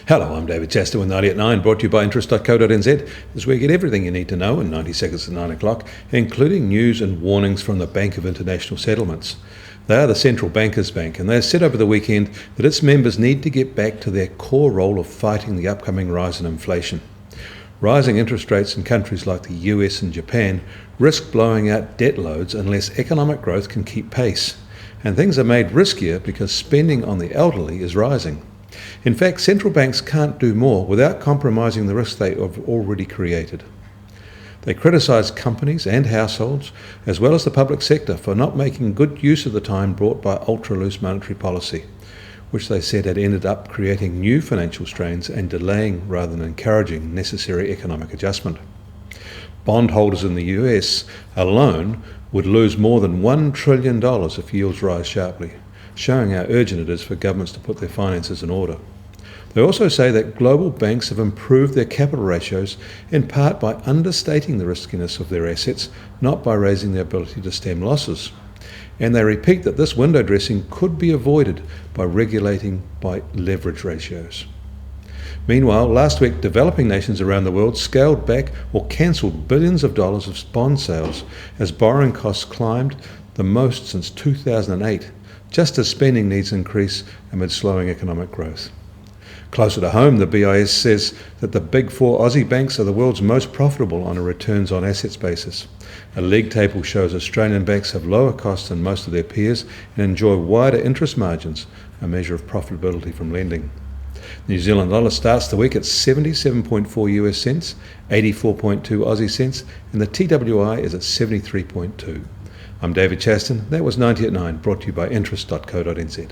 Hello, I'm David Chaston with 90 at 9, brought to you by interest.co.nz. This is where you get everything you need to know in 90 seconds to 9 o'clock, including news and warnings from the Bank of International Settlements. They are the central bankers' bank, and they have said over the weekend that its members need to get back to their core role of fighting the upcoming rise in inflation. Rising interest rates in countries like the US and Japan risk blowing out debt loads unless economic growth can keep pace. And things are made riskier because spending on the elderly is rising. In fact, central banks can't do more without compromising the risks they have already created. They criticise companies and households, as well as the public sector, for not making good use of the time brought by ultra-loose monetary policy, which they said had ended up creating new financial strains and delaying rather than encouraging necessary economic adjustment. Bondholders in the US alone would lose more than $1 trillion if yields rise sharply, showing how urgent it is for governments to put their finances in order. They also say that global banks have improved their capital ratios in part by understating the riskiness of their assets, not by raising their ability to stem losses. And they repeat that this window dressing could be avoided by regulating by leverage ratios. Meanwhile, last week, developing nations around the world scaled back or cancelled billions of dollars of bond sales as borrowing costs climbed the most since 2008, just as spending needs increase amid slowing economic growth. Closer to home, the BIS says that the big four Aussie banks are the world's most profitable on a returns on assets basis. A league table shows Australian banks have lower costs than most of their peers and enjoy wider interest margins, a measure of profitability from lending. The New Zealand dollar starts the week at 77.4 US cents, 84.2 Aussie cents, and the TWI is at 73.2. I'm David Chaston. That was 90 at 9, brought to you by interest.co.nz.